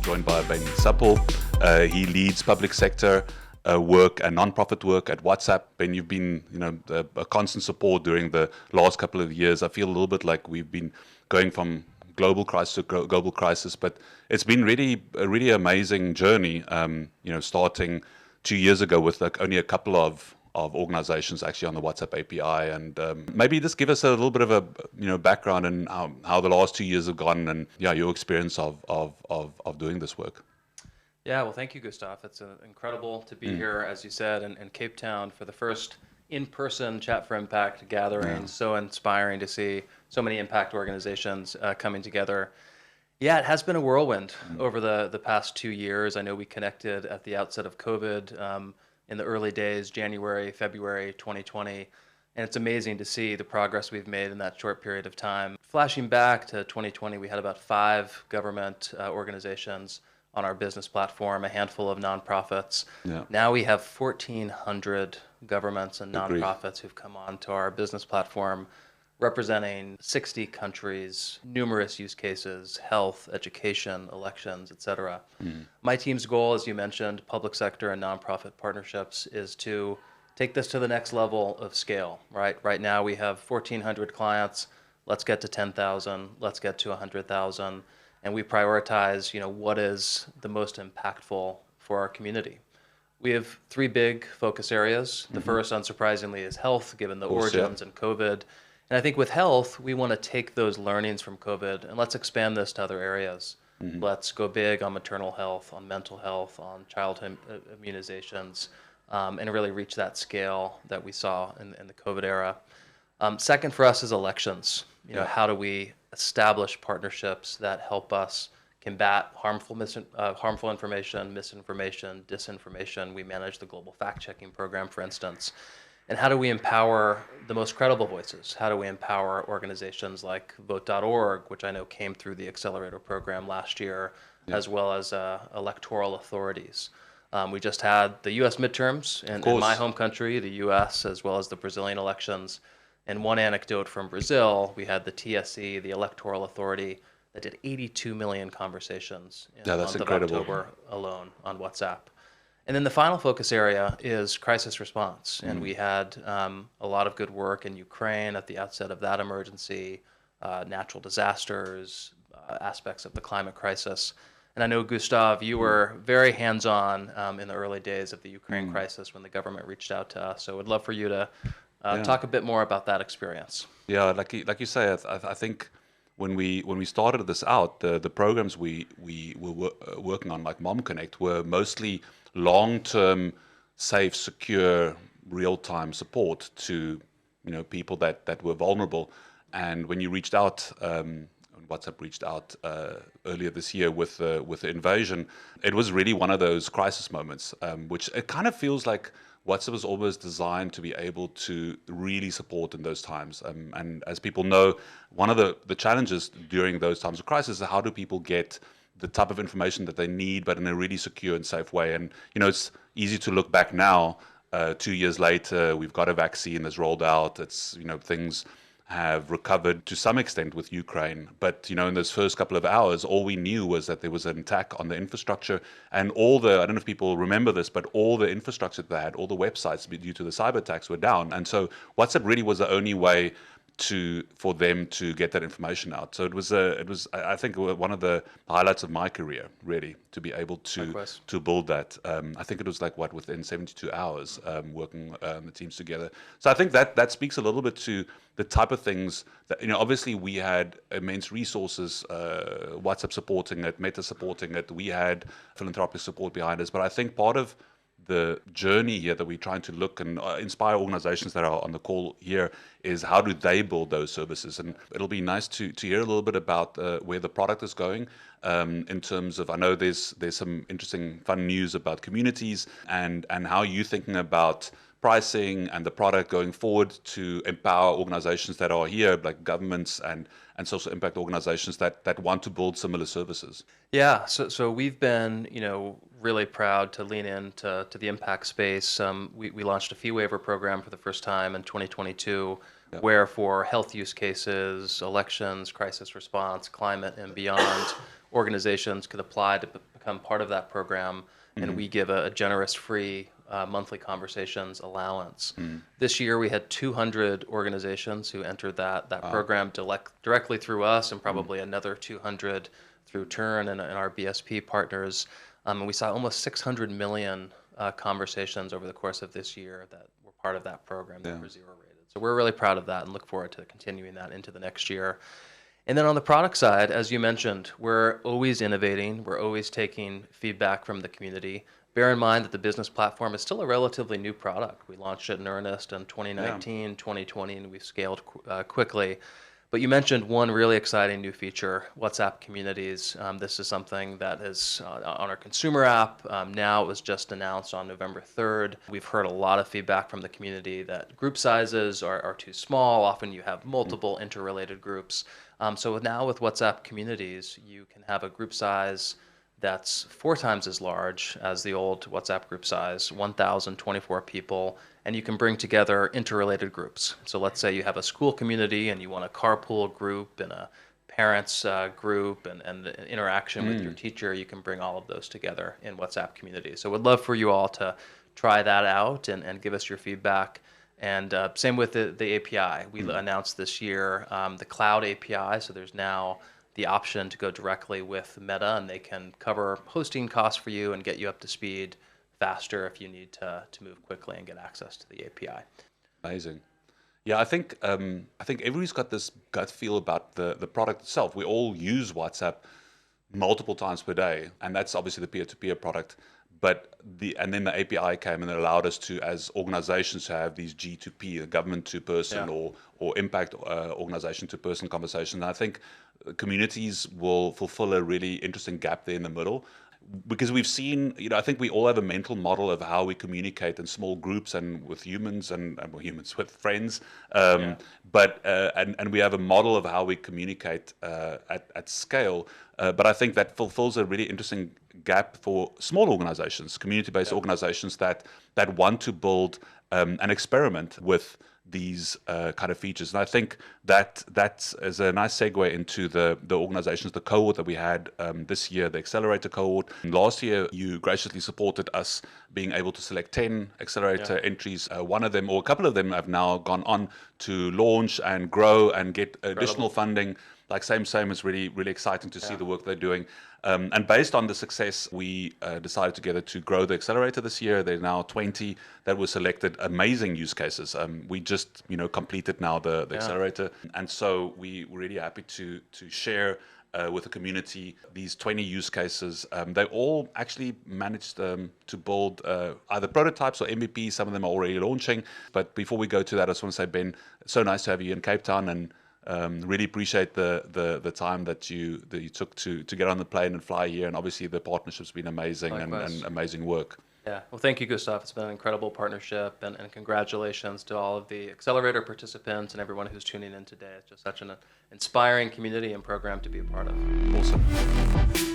joined by Ben Supple. He leads public sector work and non-profit work at WhatsApp. Ben, you've been, a constant support during the last couple of years. I feel a little bit like we've been going from global crisis to global crisis, but it's been a really amazing journey. Starting 2 years ago with like only a couple of organizations actually on the WhatsApp API, and maybe just give us a little bit of a background and how the last 2 years have gone, and your experience of doing this work. Yeah, well, thank you, Gustav. It's incredible to be here, as you said, in Cape Town for the first in-person Chat for Impact gathering. Yeah. So inspiring to see so many impact organizations coming together. Yeah, it has been a whirlwind over the past 2 years. I know we connected at the outset of COVID in the early days, January, February 2020. And it's amazing to see the progress we've made in that short period of time. Flashing back to 2020, we had about 5 government organizations on our business platform, a handful of nonprofits. Yeah. Now we have 1,400 governments and nonprofits who've come onto our business platform, representing 60 countries, numerous use cases, health, education, elections, et cetera. My team's goal, as you mentioned, public sector and nonprofit partnerships, is to take this to the next level of scale, right? Right now we have 1,400 clients. Let's get to 10,000. Let's get to 100,000. And we prioritize, what is the most impactful for our community. We have 3 big focus areas. The first, unsurprisingly, is health, given the origins and COVID. And I think with health, we want to take those learnings from COVID and let's expand this to other areas. Let's go big on maternal health, on mental health, on childhood immunizations, and really reach that scale that we saw in the COVID era. Second for us is elections. How do we establish partnerships that help us combat harmful information, misinformation, disinformation? We manage the global fact-checking program, for instance. And how do we empower the most credible voices? How do we empower organizations like Vote.org, which I know came through the Accelerator program last year, as well as electoral authorities? We just had the U.S. midterms in my home country, the U.S., as well as the Brazilian elections. And one anecdote from Brazil, we had the TSE, the Electoral Authority, that did 82 million conversations in the month of October alone on WhatsApp. And then the final focus area is crisis response. And we had a lot of good work in Ukraine at the outset of that emergency, natural disasters, aspects of the climate crisis. And I know, Gustav, you were very hands-on in the early days of the Ukraine crisis when the government reached out to us. So I'd love for you to talk a bit more about that experience. Yeah, like you say, I think when we started this out, the programs we were working on, like Mom Connect, were mostly long-term, safe, secure, real-time support to people that were vulnerable. And when you reached out, WhatsApp reached out earlier this year with the invasion, it was really one of those crisis moments, which it kind of feels like WhatsApp was always designed to be able to really support in those times. And as people know, one of the challenges during those times of crisis is how do people get the type of information that they need, but in a really secure and safe way. And, it's easy to look back now, 2 years later, we've got a vaccine that's rolled out. It's, things have recovered to some extent with Ukraine. But, in those first couple of hours, all we knew was that there was an attack on the infrastructure and I don't know if people remember this, but all the infrastructure that they had, all the websites due to the cyber attacks were down. And so WhatsApp really was the only way for them to get that information out. So it was I think one of the highlights of my career, really, to be able to build that. I think it was within 72 hours working the teams together. So I think that speaks a little bit to the type of things that, obviously we had immense resources, WhatsApp supporting it, Meta supporting it, we had philanthropic support behind us, but I think part of the journey here that we're trying to look and inspire organizations that are on the call here is how do they build those services. And it'll be nice to hear a little bit about where the product is going in terms of, I know there's some interesting fun news about communities and how you're thinking about pricing and the product going forward to empower organizations that are here, like governments and social impact organizations that want to build similar services. Yeah, so we've been, really proud to lean into the impact space. We launched a fee waiver program for the first time in 2022, where for health use cases, elections, crisis response, climate, and beyond, organizations could apply to become part of that program, and we give a generous free monthly conversations allowance. This year we had 200 organizations who entered that program directly through us, and probably another 200 through Turn and our BSP partners. And we saw almost 600 million conversations over the course of this year that were part of that program that were zero rated. So we're really proud of that and look forward to continuing that into the next year. And then on the product side, as you mentioned, we're always innovating. We're always taking feedback from the community. Bear in mind that the business platform is still a relatively new product. We launched it in earnest in 2019, 2020, and we've scaled quickly. But you mentioned one really exciting new feature, WhatsApp Communities. This is something that is on our consumer app. Now it was just announced on November 3rd. We've heard a lot of feedback from the community that group sizes are too small. Often you have multiple interrelated groups. So now with WhatsApp Communities, you can have a group size that's 4 times as large as the old WhatsApp group size, 1,024 people, and you can bring together interrelated groups. So let's say you have a school community and you want a carpool group and a parents group and interaction with your teacher. You can bring all of those together in WhatsApp Communities. So we'd love for you all to try that out and give us your feedback. And same with the API. We announced this year the Cloud API, so there's now the option to go directly with Meta, and they can cover hosting costs for you and get you up to speed faster if you need to move quickly and get access to the API. Amazing. Yeah, I think everybody's got this gut feel about the product itself. We all use WhatsApp multiple times per day, and that's obviously the peer-to-peer product. But then the API came and it allowed us to, as organizations, to have these G2P, government to person, or impact organization to person conversation. And I think communities will fulfill a really interesting gap there in the middle. Because we've seen, I think we all have a mental model of how we communicate in small groups and with humans and with friends. But we have a model of how we communicate at scale. But I think that fulfills a really interesting gap for small organizations, community-based organizations that want to build an experiment with these kind of features. And I think that is a nice segue into the organizations, the cohort that we had this year, the accelerator cohort. Last year, you graciously supported us being able to select 10 accelerator entries. One of them, or a couple of them, have now gone on to launch and grow and get additional funding. Like same, it's really, really exciting to see the work they're doing. And based on the success, we decided together to grow the accelerator this year. There are now 20 that were selected. Amazing use cases. We just, completed now the accelerator. And so we're really happy to share with the community these 20 use cases. They all actually managed to build either prototypes or MVPs. Some of them are already launching. But before we go to that, I just want to say, Ben, it's so nice to have you in Cape Town, and really appreciate the time that you took to get on the plane and fly here, and obviously the partnership's been amazing and amazing work. Yeah, well, thank you, Gustav. It's been an incredible partnership, and congratulations to all of the accelerator participants and everyone who's tuning in today. It's just such an inspiring community and program to be a part of. Awesome.